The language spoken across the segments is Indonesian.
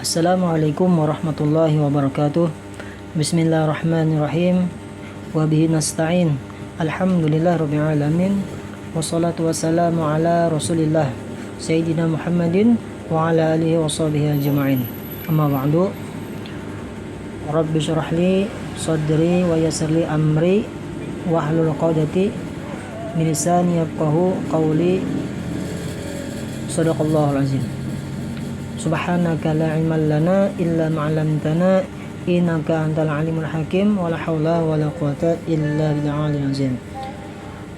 Assalamualaikum warahmatullahi wabarakatuh. Bismillahirrahmanirrahim. Wabihi nasta'in. Alhamdulillah rabbil alamin. Wassalatu wassalamu ala Rasulillah Sayyidina Muhammadin wa ala alihi wa sahbihi ajma'in. Amma ba'du. Rabbi syrah li sadri wa yassir li amri wahlul 'uqdati min lisani yafqahu qawli. Shadaqallahul azim. Subhanaka la ilma lana illa ma 'allamtana innaka antal alimul hakim wa la haula wa la quwwata illa billahil azim.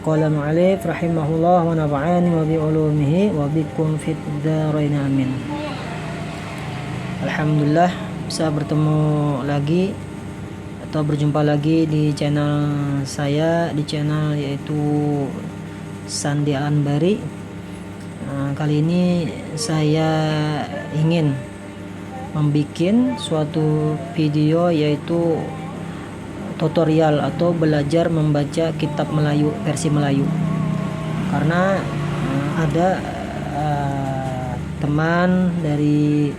Qala mu'allif rahimahullah wa nafa'ani wa bi ulumihi wa bikum fid dharain amin. Alhamdulillah bisa bertemu lagi atau berjumpa lagi di channel saya, di channel yaitu Sandi Anbari. Kali ini saya ingin membuat suatu video yaitu tutorial atau belajar membaca kitab Melayu versi Melayu, karena ada teman dari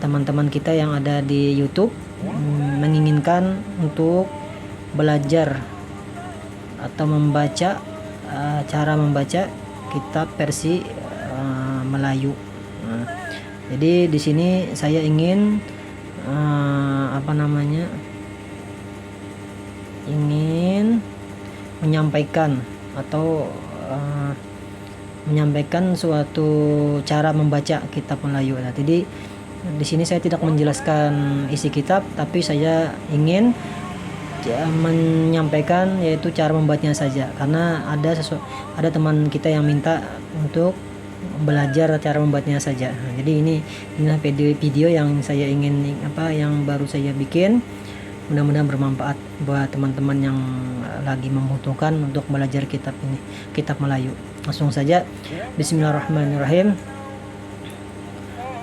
teman-teman kita yang ada di YouTube menginginkan untuk belajar atau membaca cara membaca kitab versi Melayu. Jadi di sini saya ingin ingin menyampaikan atau menyampaikan suatu cara membaca kitab Melayu. Nah, jadi di sini saya tidak menjelaskan isi kitab, tapi saya ingin menyampaikan yaitu cara membacanya saja, karena ada teman kita yang minta untuk belajar cara membacanya saja. Nah, jadi inilah video yang saya ingin yang baru saya bikin. Mudah-mudahan bermanfaat buat teman-teman yang lagi membutuhkan untuk belajar kitab ini, kitab Melayu. Langsung saja, bismillahirrahmanirrahim.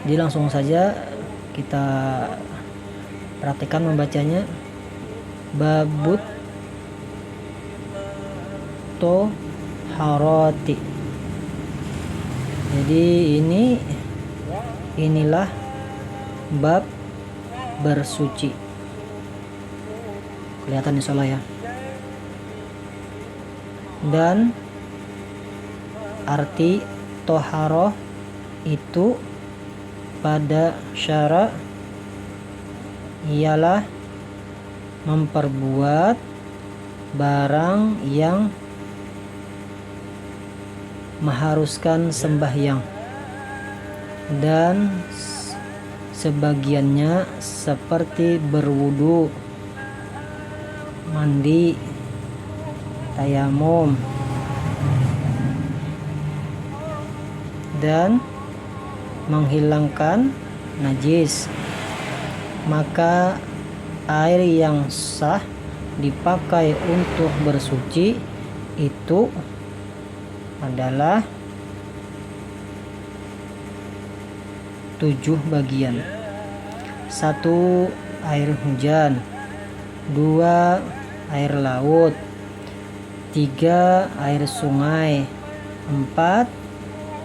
Jadi langsung saja kita praktekkan membacanya. Babut toharoti. Jadi inilah bab bersuci. Kelihatan insyaallah ya. Dan arti toharoh itu pada syara ialah memperbuat barang yang mengharuskan sembahyang, dan sebagiannya seperti berwudu, mandi, tayamum, dan menghilangkan najis. Maka air yang sah dipakai untuk bersuci itu adalah 7 bagian. 1. Air hujan. 2. Air laut. 3. Air sungai. 4.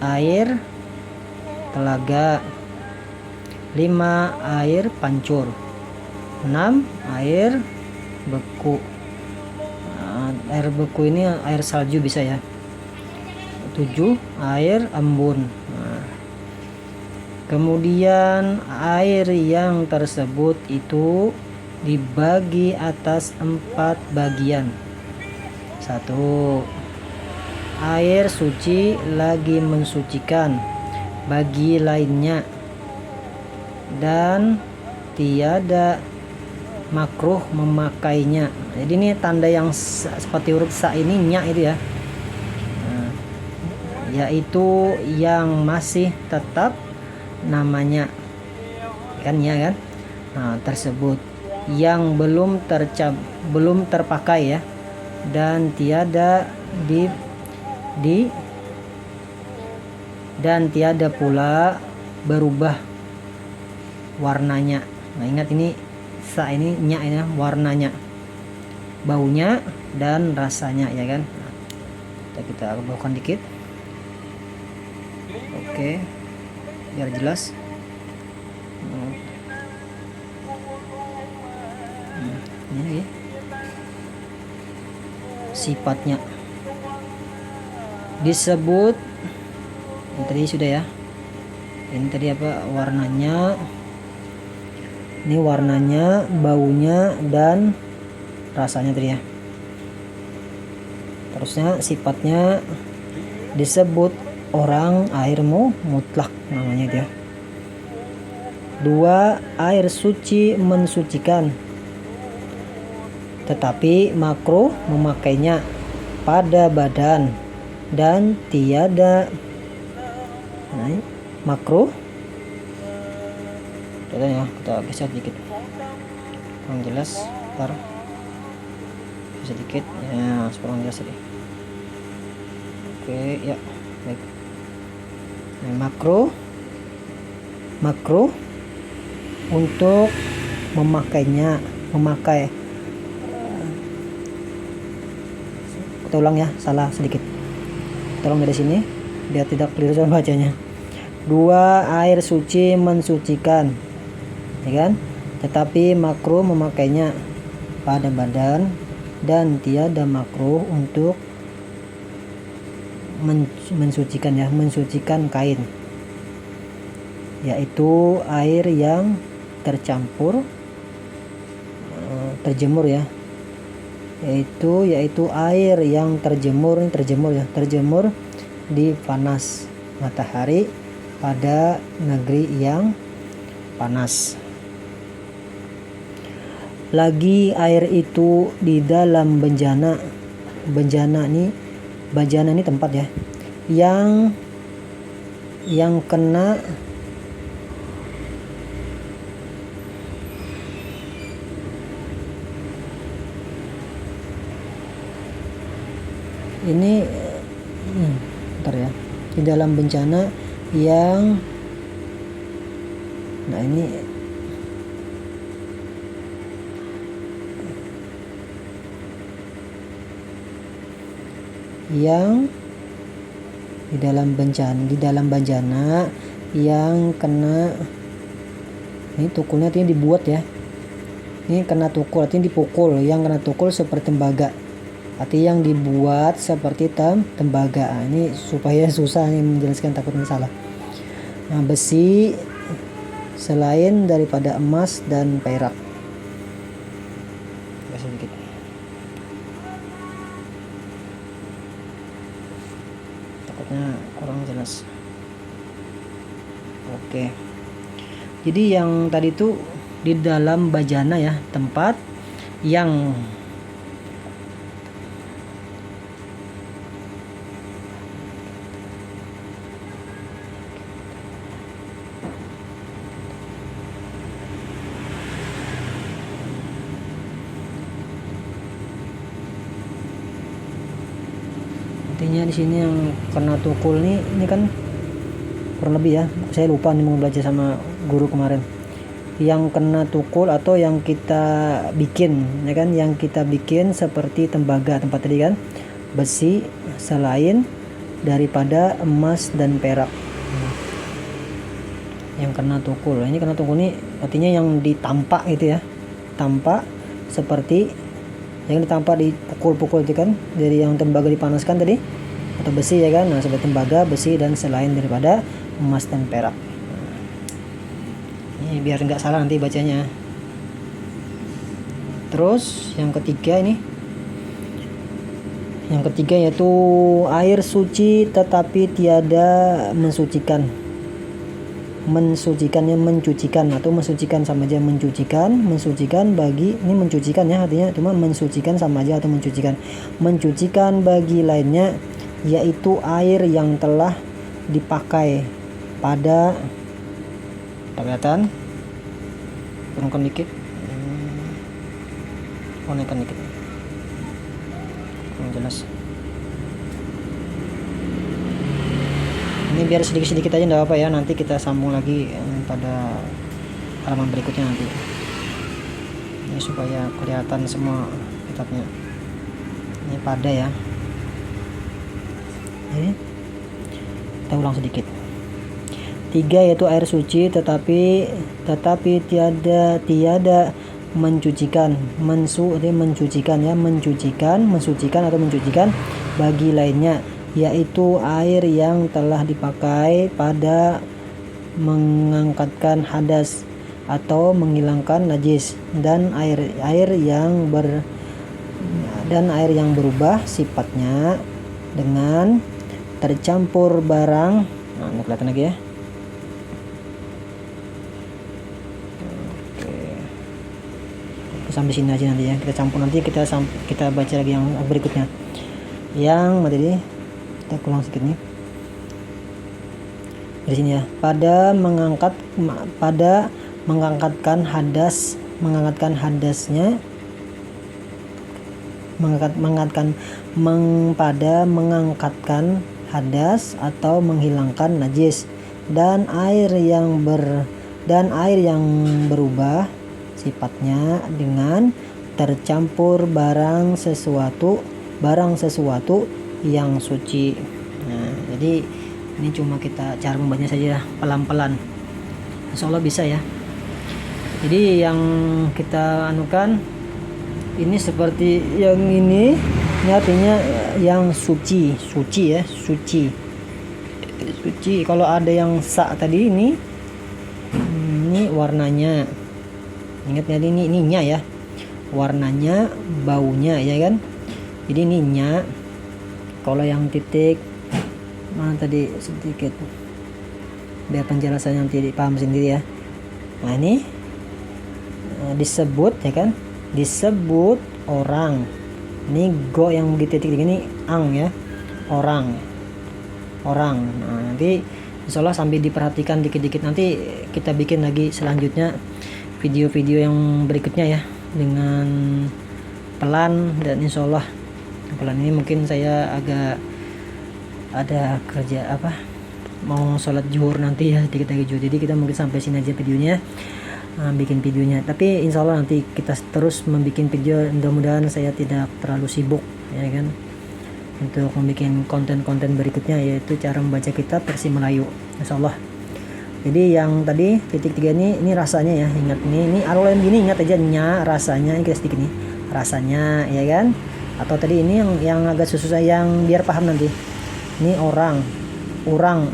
Air telaga. 5. Air pancur. 6. Air beku. Air beku ini air salju bisa ya. 7. Air embun. Kemudian air yang tersebut itu dibagi atas 4 bagian. 1. Air suci lagi mensucikan bagi lainnya, dan tiada makruh memakainya. Jadi ini tanda yang seperti huruf sa ini nya itu ya, yaitu yang masih tetap namanya kan ya kan. Nah, tersebut yang belum terpakai ya, dan tiada dan tiada pula berubah warnanya. Nah, ingat ini sa ini nya ini warnanya, baunya dan rasanya ya kan. Kita baukan dikit. Oke, biar jelas. Ini lagi sifatnya disebut, ini tadi sudah ya, ini tadi apa warnanya, ini warnanya, baunya, dan rasanya tadi ya. Terusnya sifatnya disebut orang airmu mutlak namanya dia. 2. Air suci mensucikan, tetapi makruh memakainya pada badan dan tiada makruh. Ya, kita geser sedikit kurang jelas, ntar sedikit ya, kurang jelas tadi. Oke ya, baik. Nah, makruh untuk memakai. Kita ulang ya, salah sedikit. Tolong dari sini biar tidak keliru soal bacanya. 2. Air suci mensucikan, ya kan? Tetapi makruh memakainya pada badan dan tiada makruh untuk mensucikan ya, mensucikan kain, yaitu air yang terjemur ya, yaitu air yang terjemur di panas matahari pada negeri yang panas. Lagi air itu di dalam bejana ini tempat ya, yang kena ini bentar ya, di dalam bencana yang yang di dalam bencana yang kena, ini tukulnya artinya dibuat ya, ini kena tukul artinya dipukul, yang kena tukul seperti tembaga, artinya yang dibuat seperti tembaga. Ini supaya susah nih menjelaskan, takutnya salah. Nah, besi selain daripada emas dan perak. Sedikit. Takutnya kurang jelas. Oke. Jadi yang tadi itu di dalam bajana ya, tempat yang artinya di sini yang kena tukul ini kan kurang lebih ya, saya lupa nih mau belajar sama guru kemarin, yang kena tukul atau yang kita bikin ya kan, yang kita bikin seperti tembaga, tempat tadi kan, besi selain daripada emas dan perak. Yang kena tukul, ini kena tukul ini artinya yang ditampak gitu ya, tampak seperti yang ditampak dipukul-pukul itu kan, dari yang tembaga dipanaskan tadi atau besi ya kan. Nah, seperti tembaga, besi, dan selain daripada emas dan perak. Ini biar nggak salah nanti bacanya. Terus yang ketiga yaitu air suci tetapi tiada mensucikan atau mensucikan sama aja, mensucikan bagi, ini mencucikan ya artinya, cuma mensucikan sama aja atau mencucikan bagi lainnya, yaitu air yang telah dipakai pada, kelihatan turunkan dikit, naikkan dikit, jelas. Ini biar sedikit-sedikit aja enggak apa ya, nanti kita sambung lagi pada halaman berikutnya nanti. Ini supaya kelihatan semua kitabnya. Ini pada ya. Ini kita ulang sedikit. 3 yaitu air suci, tetapi tiada mensucikan bagi lainnya, yaitu air yang telah dipakai pada mengangkatkan hadas atau menghilangkan najis, dan air yang berubah sifatnya dengan tercampur barang. Nah, ini kelihatan lagi ya. Oke. Sampai sini aja nanti ya. Kita campur, nanti kita baca lagi yang berikutnya. Yang tadi kita ulang sedikit nih. Di sini ya. Pada mengangkatkan hadas atau menghilangkan najis, dan air yang berubah sifatnya dengan tercampur barang sesuatu yang suci. Nah, jadi ini cuma kita cara membacanya saja pelan-pelan, insya Allah bisa ya. Jadi yang kita anukan ini seperti yang ini artinya yang suci ya, suci. Kalau ada yang sa tadi ini warnanya, ingat ya, ini nya ya, warnanya, baunya ya kan. Jadi ini nya. Kalau yang titik mana tadi, sedikit biar penjelasan nanti dipaham sendiri ya. Nah ini disebut ya kan, disebut orang. Ini go yang di titik ini ang ya, orang. Nah, nanti insyaallah sambil diperhatikan dikit-dikit, nanti kita bikin lagi selanjutnya video-video yang berikutnya ya, dengan pelan. Dan insyaallah pelan ini mungkin saya agak ada kerja mau sholat zuhur nanti ya, dikit lagi zuhur. Jadi kita mungkin sampai sini aja videonya, bikin videonya. Tapi insya Allah nanti kita terus membuat video. Mudah-mudahan saya tidak terlalu sibuk ya kan, untuk membuat konten-konten berikutnya, yaitu cara membaca kitab versi Melayu insya Allah. Jadi yang tadi titik 3 ini rasanya ya, ingat ini kalau yang gini ingat aja nya, rasanya ini sedikit nih rasanya ya kan. Atau tadi ini yang agak susah, yang biar paham nanti. Ini urang,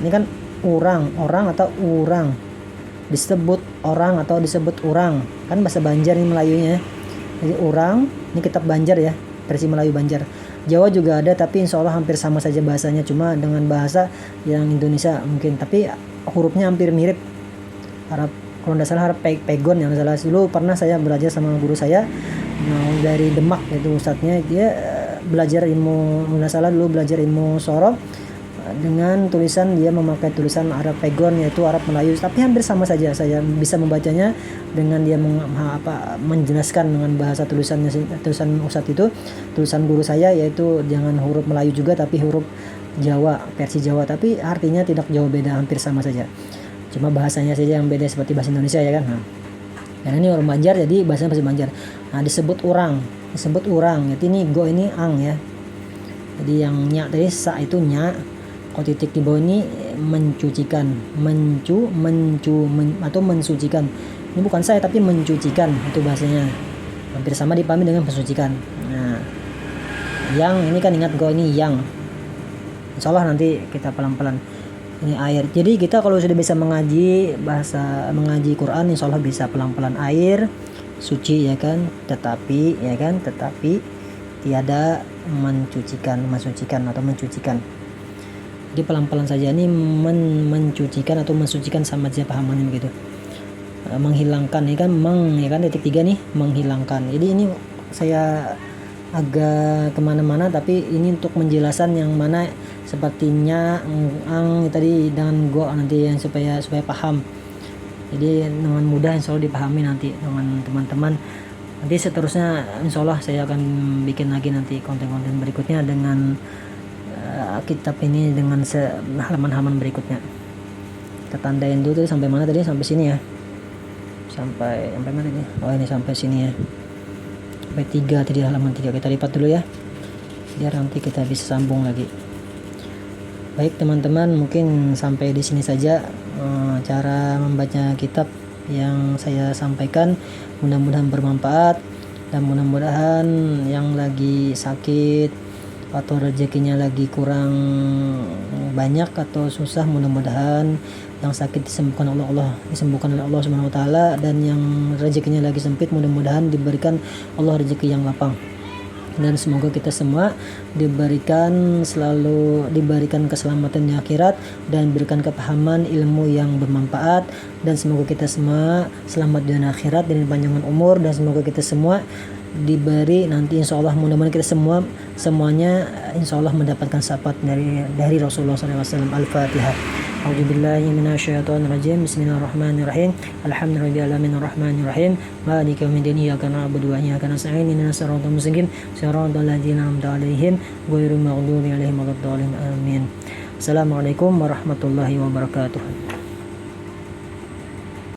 ini kan orang atau urang, disebut orang atau disebut urang, kan bahasa Banjar ini Melayunya. Jadi urang ini kitab Banjar ya, versi Melayu Banjar. Jawa juga ada, tapi insya Allah hampir sama saja bahasanya, cuma dengan bahasa yang Indonesia mungkin, tapi hurufnya hampir mirip Arab. Kalau tidak salah Arab Pegon yang salah. Dulu pernah saya belajar sama guru saya, dari Demak itu ustadznya, dia belajar ilmu, tidak salah dulu belajar ilmu sorof dengan tulisan, dia memakai tulisan Arab Pegon, yaitu Arab Melayu, tapi hampir sama saja. Saya bisa membacanya dengan dia menjelaskan dengan bahasa tulisan ustadz itu, tulisan guru saya, yaitu jangan huruf Melayu juga tapi huruf Jawa, versi Jawa, tapi artinya tidak jauh beda, hampir sama saja, cuma bahasanya saja yang beda seperti bahasa Indonesia ya kan. Nah, karena ini orang Banjar jadi bahasanya bahasa Banjar. Nah, disebut urang, jadi ini go ini ang ya. Jadi yang nya tadi sa itu nya. Kalau titik di bawah ini mencucikan, atau mensucikan. Ini bukan saya tapi mencucikan, itu bahasanya. Hampir sama dipahami dengan mensucikan. Nah, yang ini kan ingat go ini yang. Insyaallah nanti kita pelan-pelan. Ini air. Jadi kita kalau sudah bisa mengaji Quran, insyaallah bisa pelan-pelan. Air suci ya kan, tetapi tiada mensucikan atau mencucikan. Jadi pelan-pelan saja, ini mencucikan atau mensucikan sama aja pahamannya begitu. Menghilangkan ya kan, ya kan titik 3 nih, menghilangkan. Jadi ini saya agak kemana-mana, tapi ini untuk menjelaskan yang mana sepertinya ang tadi dengan go nanti, yang supaya paham. Jadi dengan mudah insya Allah dipahami nanti dengan teman-teman. Nanti seterusnya insya Allah saya akan bikin lagi nanti konten-konten berikutnya dengan kitab ini, dengan halaman-halaman berikutnya. Kita tandain dulu tadi sampai mana tadi, sampai sini ya, sampai mana tadi, oh ini sampai sini ya, sampai 3 tadi, halaman 3. Kita lipat dulu ya, biar nanti kita bisa sambung lagi. Baik teman-teman, mungkin sampai di sini saja cara membaca kitab yang saya sampaikan. Mudah-mudahan bermanfaat, dan mudah-mudahan yang lagi sakit atau rezekinya lagi kurang banyak atau susah, mudah-mudahan yang sakit disembuhkan oleh Allah, oleh Allah Subhanahu wa taala, dan yang rezekinya lagi sempit mudah-mudahan diberikan Allah rezeki yang lapang. Dan semoga kita semua selalu diberikan keselamatan di akhirat dan diberikan kepahaman ilmu yang bermanfaat, dan semoga kita semua selamat di akhirat dan panjangan umur, dan semoga kita semua diberi nanti insyaallah, mudah-mudahan kita semuanya insyaallah mendapatkan syafaat dari Rasulullah SAW. Al-Fatihah. A'udzubillahi minasyaitonirrajim. Bismillahirrahmanirrahim. Alhamdulillahirabbil alamin arrahmanirrahim. Maliki yaumiddin. Iyyaka na'budu wa iyyaka nasta'in. Ihdinas siratal mustaqim. Siratal ladzina an'amta 'alaihim ghairil maghdubi 'alaihim waladdallin. Amin. Assalamualaikum warahmatullahi wabarakatuh.